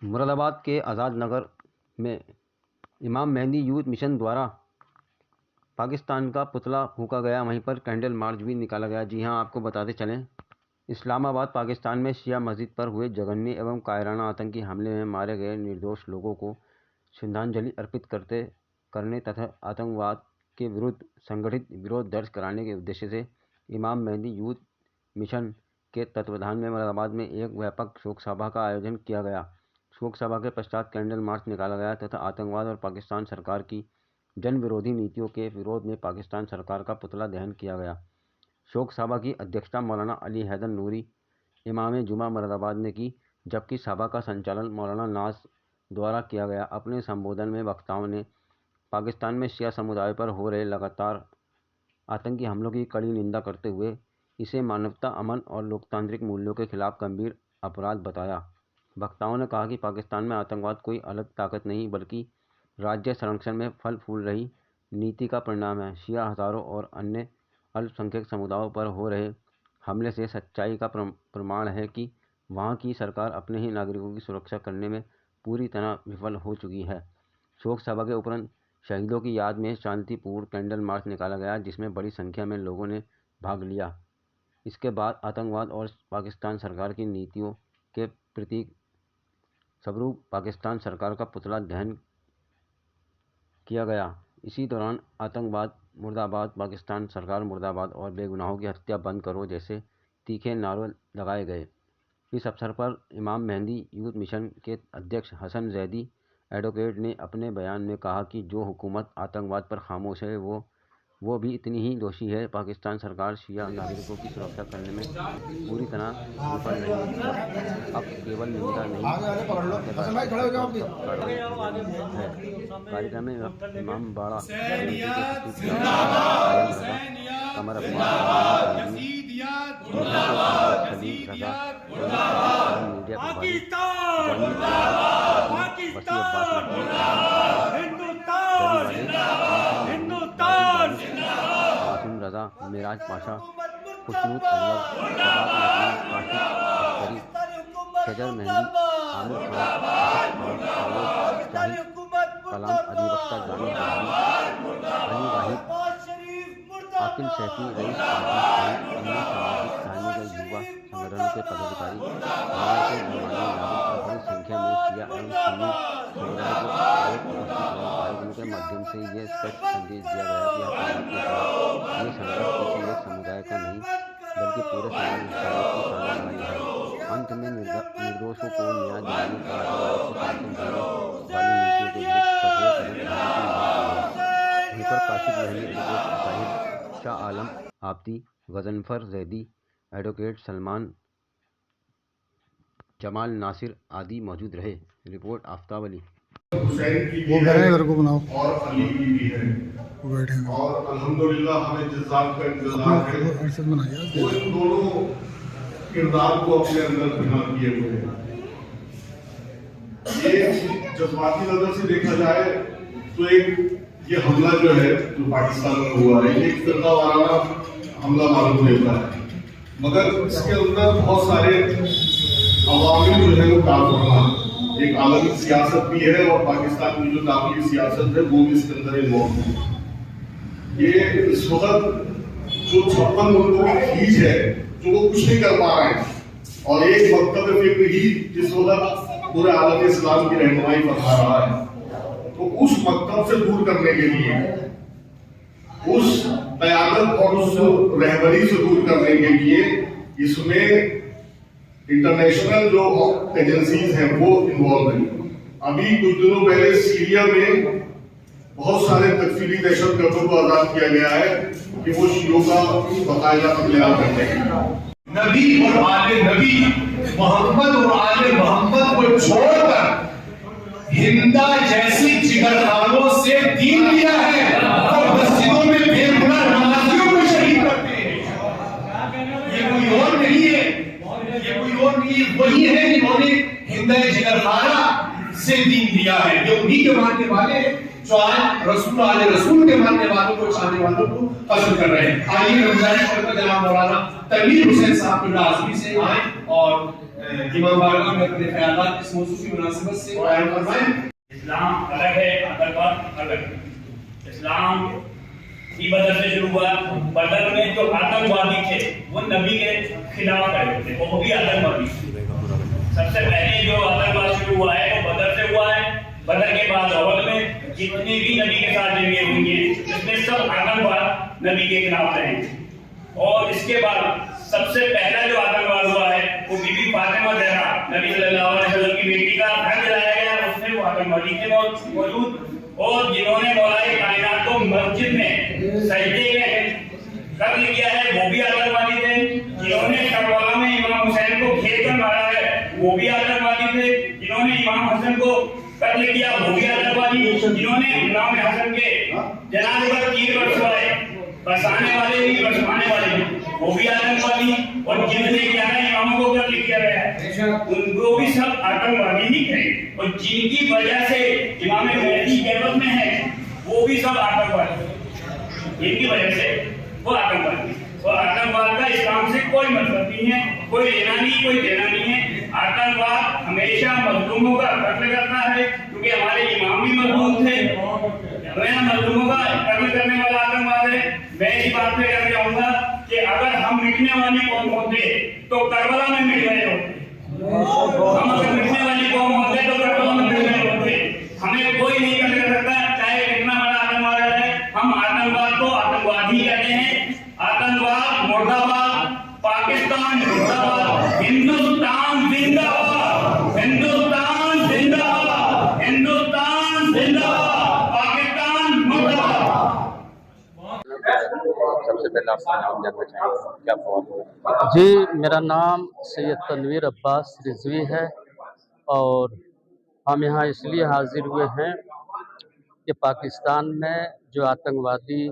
मुरादाबाद के आज़ाद नगर में इमाम मेहंदी यूथ मिशन द्वारा पाकिस्तान का पुतला फूंका गया। वहीं पर कैंडल मार्च भी निकाला गया। जी हां, आपको बताते चलें, इस्लामाबाद पाकिस्तान में शिया मस्जिद पर हुए जघन्य एवं कायराना आतंकी हमले में मारे गए निर्दोष लोगों को श्रद्धांजलि अर्पित करने तथा आतंकवाद के विरुद्ध संगठित विरोध दर्ज कराने के उद्देश्य से इमाम मेहंदी यूथ मिशन के तत्वावधान में मुरादाबाद में एक व्यापक शोक सभा का आयोजन किया गया। शोक सभा के पश्चात कैंडल मार्च निकाला गया तथा आतंकवाद और पाकिस्तान सरकार की जन विरोधी नीतियों के विरोध में पाकिस्तान सरकार का पुतला दहन किया गया। शोक सभा की अध्यक्षता मौलाना अली हैदर नूरी इमाम जुमा मुरादाबाद ने की, जबकि सभा का संचालन मौलाना नाज द्वारा किया गया। अपने संबोधन में वक्ताओं ने पाकिस्तान में शिया समुदाय पर हो रहे लगातार आतंकी हमलों की कड़ी निंदा करते हुए इसे मानवता, अमन और लोकतांत्रिक मूल्यों के खिलाफ गंभीर अपराध बताया। वक्ताओं ने कहा कि पाकिस्तान में आतंकवाद कोई अलग ताकत नहीं बल्कि राज्य संरक्षण में फल फूल रही नीति का परिणाम है। शिया हज़ारों और अन्य अल्पसंख्यक समुदायों पर हो रहे हमले से सच्चाई का प्रमाण है कि वहाँ की सरकार अपने ही नागरिकों की सुरक्षा करने में पूरी तरह विफल हो चुकी है। शोक सभा के उपरांत शहीदों की याद में शांतिपूर्ण कैंडल मार्च निकाला गया, जिसमें बड़ी संख्या में लोगों ने भाग लिया। इसके बाद आतंकवाद और पाकिस्तान सरकार की नीतियों के प्रतीक स्वरूप पाकिस्तान सरकार का पुतला दहन किया गया। इसी दौरान आतंकवाद मुर्दाबाद, पाकिस्तान सरकार मुर्दाबाद और बेगुनाहों की हत्या बंद करो जैसे तीखे नारे लगाए गए। इस अवसर पर इमाम मेहंदी यूथ मिशन के अध्यक्ष हसन जैदी एडवोकेट ने अपने बयान में कहा कि जो हुकूमत आतंकवाद पर खामोश है वो भी इतनी ही दोषी है। पाकिस्तान सरकार शिया नागरिकों की सुरक्षा करने में पूरी तरह विफल रही है। अब केवल निंदा नहीं है। कार्यक्रम में इमाम बाड़ा कमर रजा, मेराज पाशा, खुशनूद अनवर, शजर मेहंदी, आमिर खान, कलाम अधिवक्ता जानी अली वाहिद, आकिल शैफी, रईस पार्टी सहित अन्य सामाजिक धार्मिक युवा संगठनों के पदाधिकारी बड़ी संख्या में शिया एवं सुन्नी समुदाय आयोजन के माध्यम से ये स्पष्ट संदेश दिया गया कि ये संघर्ष किसी एक समुदाय का नहीं बल्कि पूरे समाज की साझा लड़ाई है। अंत में निर्दोषों को न्याय दिलाने का वाली नीतियों के विरुद्ध कठोर कदम उठाने की पर Kashif Mahali, advocate Sahib Shah Alam Abdi, Ghazanfar Zaidi, advocate Salman Jamal Nasir आदि मौजूद रहे। रिपोर्ट आफ्ताब अली। वो घर को बनाओ और अली की भी है वो बैठे हैं और अल्हम्दुलिल्लाह हमें जज़ाक का इंतजार है। वो इन दोनों किरदार को अपने अंदर बना किए हुए हैं। ये जज्बाती नजर से देखा जाए तो एक ये हमला जो है जो पाकिस्तान में हुआ है ये एक फिरका वाराना हमला मालूम होता है, मगर इसके अंदर बहुत सारे अवामिल जो है वो काम करना, एक आलमी सियासत भी है और पाकिस्तान की जो दाखिली सियासत है वो भी इसके अंदर इन्वॉल्व है। ये इस वक्त जो 56 मुल्कों की खींच है जो वो कुछ नहीं कर पा रहे हैं और एक मकतब फिक्र ही इस वक्त पूरे आलम इस्लाम की रहनुमाई बढ़ा रहा है, तो उस मकतब से दूर करने के लिए, उस क़यादत और उस रहबरी से दूर करने के लिए इसमें इंटरनेशनल जो एजेंसीज हैं वो इन्वॉल्व हैं। अभी कुछ दिनों पहले सीरिया में बहुत सारे तकफीरी दहशतगर्दों को आजाद किया गया है कि वो शियों का बाकायदा कब्जा करते हैं। नबी और आले नबी, मोहम्मद और आले मोहम्मद को छोड़कर हिंदा जैसी जिगरखानों से दीन लिया है और मस्जिदों में बेगुनाह नमाजियों को शहीद करते हैं। ये कोई और नहीं है, ये कोई और नहीं, वही है जिन्होंने हिंदा जिगरखाना से दीन लिया है, जो उन्हीं के मानने वाले जो आज रसूल आले रसूल के मानने वालों को, चाहने वालों को पसंद कर रहे हैं। आइए मैं गुजारिश करता हूं जनाब मौलाना तनवीर हुसैन साहब को आजमी से आए और इमाम बारगाह में अपने ख्यालात इस मौजू की मुनासिबत से बयान फरमाएं। इस्लाम अलग है, आतंकवाद अलग है। इस्लाम ही बदर से शुरू हुआ। बदर में जो आतंकवादी थे वो नबी के खिलाफ खड़े थे, वो भी आतंकवादी थे। सबसे पहले जो आतंकवाद शुरू हुआ है वो बदर से हुआ है। बदर के बाद अवध में जितने भी नबी के साथ जंगे हुई हैं उसमें सब आतंकवाद नबी के खिलाफ रहे। और इसके बाद सबसे पहला जो आतंकवाद हुआ है वो बीबी फातिमा ज़हरा नबी सल्लल्लाहु अलैहि वसल्लम की बेटी का घर जलाया गया, उसमें वो आतंकवादी थे मौजूद। और जिन्होंने मौलाए कायनात को मस्जिद में सजदे में कत्ल किया है वो भी आतंकवादी थे। जिन्होंने करबला में इमाम हुसैन को घेर कर मारा है वो भी आतंकवादी थे। जिन्होंने इमाम हसन को कत्ल किया वो भी आतंकवादी। जिन्होंने इमाम हसन के जनाजे पर तीर बरसवाए, बरसाने वाले भी बरसवाने वाले भी वो भी आतंकवादी। और जिन्होंने 11 इमामों को कत्ल किया गया है उनको भी सब आतंकवादी ही थे। और जिनकी वजह से इमाम महदी क़यामत में है वो भी सब आतंकवादी, इनकी वजह से वो आतंकवादी। और आतंकवाद का इस्लाम से कोई मतलब नहीं है, कोई लेना नहीं कोई देना नहीं है। आतंकवाद हमेशा मजलूमों का कत्ल करता है, क्योंकि हमारे इमाम भी मजलूम थे। मजलूमों का कत्ल करने वाला आतंकवाद है। मैं इसी बात पे कहना चाहूंगा कि अगर हम मिटने वाली कौम होते तो करबला में मिट गए होते। हम अगर मिटने वाली कौम होते तो करबला में मिट गए होते। हमें कोई नहीं कर सकता, चाहे कितना बड़ा आतंकवाद है। हम आतंकवाद को आतंकवाद ही कहते हैं। आतंकवाद मुर्दाबाद, पाकिस्तान मुर्दाबाद, हिंदुस्तान जिंदाबाद, हिंदुस्तान जिंदाबाद, हिंदुस्तान जिंदाबाद, पाकिस्तान मुर्दाबाद। सबसे पहले आपका नाम जानना चाहेंगे, क्या फॉर्म? जी, मेरा नाम सैयद तनवीर अब्बास रिजवी है और हम यहाँ इसलिए हाजिर हुए हैं कि पाकिस्तान में जो आतंकवादी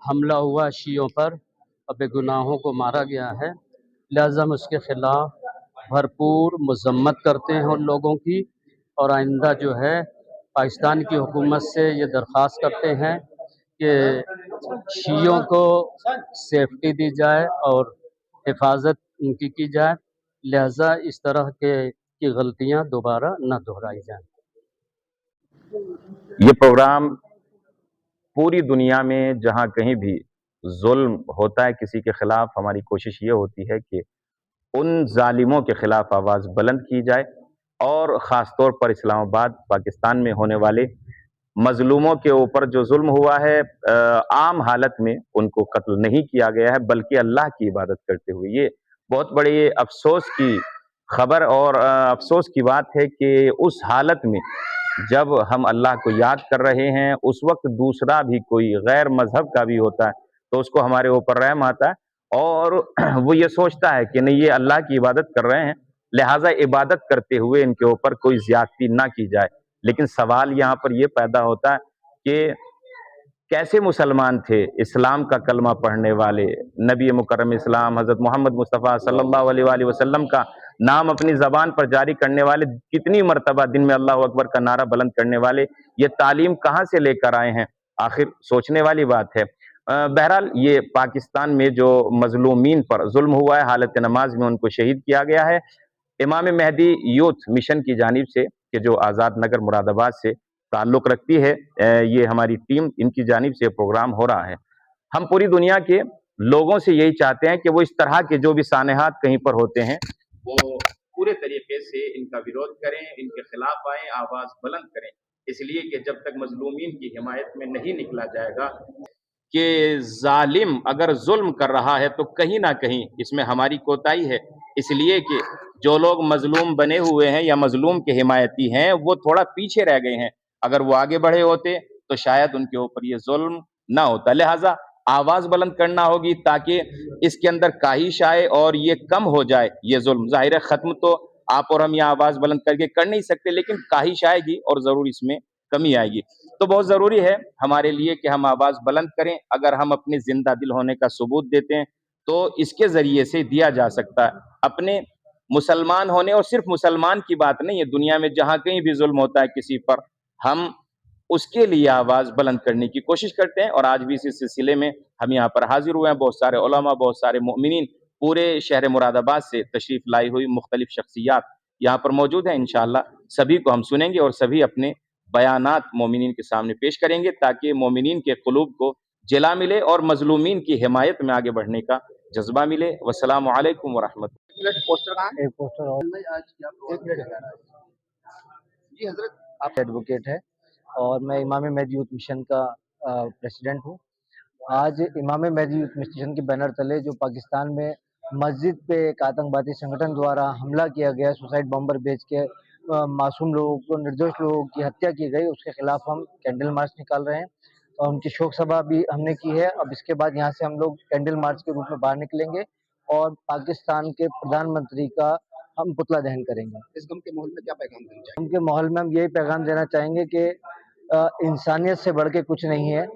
हमला हुआ शियों पर और बेगुनाहों को मारा गया है, लिहाजा हम उसके ख़िलाफ़ भरपूर मज़म्मत करते हैं उन लोगों की। और आइंदा जो है पाकिस्तान की हुकूमत से ये दरख्वास्त करते हैं कि शियों को सेफ्टी दी जाए और हिफाजत उनकी की जाए, लिहाजा इस तरह की गलतियां दोबारा न दोहराई जाएं। ये प्रोग्राम पूरी दुनिया में जहां कहीं भी जुल्म होता है किसी के खिलाफ, हमारी कोशिश ये होती है कि उन जालिमों के खिलाफ आवाज़ बुलंद की जाए। और ख़ास तौर पर इस्लामाबाद पाकिस्तान में होने वाले मजलूमों के ऊपर जो जुल्म हुआ है, आम हालत में उनको कत्ल नहीं किया गया है बल्कि अल्लाह की इबादत करते हुए। ये बहुत बड़ी अफसोस की खबर और अफसोस की बात है कि उस हालत में जब हम अल्लाह को याद कर रहे हैं उस वक्त दूसरा भी कोई गैर मजहब का भी होता है तो उसको हमारे ऊपर रहम आता है और वो ये सोचता है कि नहीं, ये अल्लाह की इबादत कर रहे हैं, लिहाजा इबादत करते हुए इनके ऊपर कोई ज्यादती ना की जाए। लेकिन सवाल यहाँ पर ये पैदा होता है कि कैसे मुसलमान थे, इस्लाम का कलमा पढ़ने वाले, नबी मुकर्रम इस्लाम हज़रत मोहम्मद मुस्तफ़ा सल्लल्लाहु अलैहि वसल्लम का नाम अपनी ज़बान पर जारी करने वाले, कितनी मर्तबा दिन में अल्लाहु अकबर का नारा बुलंद करने वाले, ये तालीम कहाँ से लेकर आए हैं? आखिर सोचने वाली बात है। बहरहाल ये पाकिस्तान में जो मजलूमीन पर जुल्म हुआ है, हालत नमाज में उनको शहीद किया गया है। इमाम महदी यूथ मिशन की जानिब से, कि जो आज़ाद नगर मुरादाबाद से ताल्लुक़ रखती है, ये हमारी टीम, इनकी जानिब से प्रोग्राम हो रहा है। हम पूरी दुनिया के लोगों से यही चाहते हैं कि वो इस तरह के जो भी सानेहात कहीं पर होते हैं वो पूरे तरीके से इनका विरोध करें, इनके खिलाफ आएँ, आवाज़ बुलंद करें। इसलिए कि जब तक मजलूमीन की हिमायत में नहीं निकला जाएगा कि जालिम अगर जुल्म कर रहा है तो कहीं ना कहीं इसमें हमारी कोताही है। इसलिए कि जो लोग मजलूम बने हुए हैं या मजलूम के हिमायती हैं वो थोड़ा पीछे रह गए हैं। अगर वो आगे बढ़े होते तो शायद उनके ऊपर ये जुल्म ना होता। लिहाजा आवाज़ बुलंद करना होगी ताकि इसके अंदर काहिश आए और ये कम हो जाए ये जुल्म। ज़ाहिर है ख़त्म तो आप और हम यहाँ आवाज़ बुलंद करके कर नहीं सकते, लेकिन काहिश आएगी और ज़रूर इसमें कमी आएगी। तो बहुत ज़रूरी है हमारे लिए कि हम आवाज़ बुलंद करें। अगर हम अपने जिंदा दिल होने का सबूत देते हैं तो इसके ज़रिए से दिया जा सकता है। अपने मुसलमान होने, और सिर्फ मुसलमान की बात नहीं है, दुनिया में जहाँ कहीं भी जुल्म होता है किसी पर, हम उसके लिए आवाज़ बुलंद करने की कोशिश करते हैं। और आज भी इसी सिलसिले में हम यहाँ पर हाजिर हुए हैं। बहुत सारे उलमा, बहुत सारे मोमिनीन पूरे शहर मुरादाबाद से तशरीफ़ लाई हुई मुख्तलिफ शख्सियात यहाँ पर मौजूद हैं। इंशाअल्लाह सभी को हम सुनेंगे और सभी अपने बयानात मोमिनीन के सामने पेश करेंगे, ताकि मोमिनीन के क़ुलूब को जिला मिले और मज़लूमीन की हिमायत में आगे बढ़ने का जज्बा मिले। वस्सलामु अलैकुम वरहमतुल्लाह। पोस्टर कहाँ है? एक पोस्टर और जी हजरत, आप एडवोकेट है और मैं इमाम मेहदी यूथ मिशन का प्रेसिडेंट हूँ। आज इमाम मेहदी यूथ मिशन के बैनर तले जो पाकिस्तान में मस्जिद पे एक आतंकवादी संगठन द्वारा हमला किया गया, सुसाइड बॉम्बर भेज के मासूम लोगों को, निर्दोष लोगों की हत्या की गई, उसके खिलाफ हम कैंडल मार्च निकाल रहे हैं और उनकी शोक सभा भी हमने की है। अब इसके बाद यहाँ से हम लोग कैंडल मार्च के रूप में बाहर निकलेंगे और पाकिस्तान के प्रधानमंत्री का हम पुतला दहन करेंगे। इस गम के माहौल में क्या पैगाम देना चाहिए? गम के माहौल में हम यही पैगाम देना चाहेंगे कि इंसानियत से बढ़ के कुछ नहीं है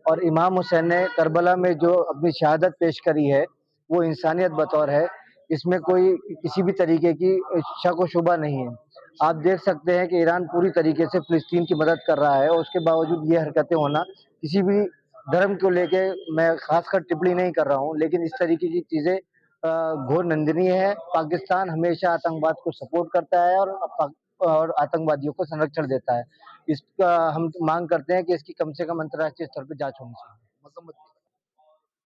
और इमाम हुसैन ने करबला में जो अपनी शहादत पेश करी है वो इंसानियत बतौर है, इसमें कोई किसी भी तरीके की शक व शुबा नहीं है। आप देख सकते हैं कि ईरान पूरी तरीके से फिलिस्तीन की मदद कर रहा है और उसके बावजूद ये हरकतें होना, किसी भी धर्म को लेके मैं खासकर टिप्पणी नहीं कर रहा हूँ, लेकिन इस तरीके की चीज़ें घोर निंदनीय है। पाकिस्तान हमेशा आतंकवाद को सपोर्ट करता है और आतंकवादियों को संरक्षण देता है। इसका हम मांग करते हैं कि इसकी कम से कम अंतर्राष्ट्रीय स्तर पर जांच होनी चाहिए।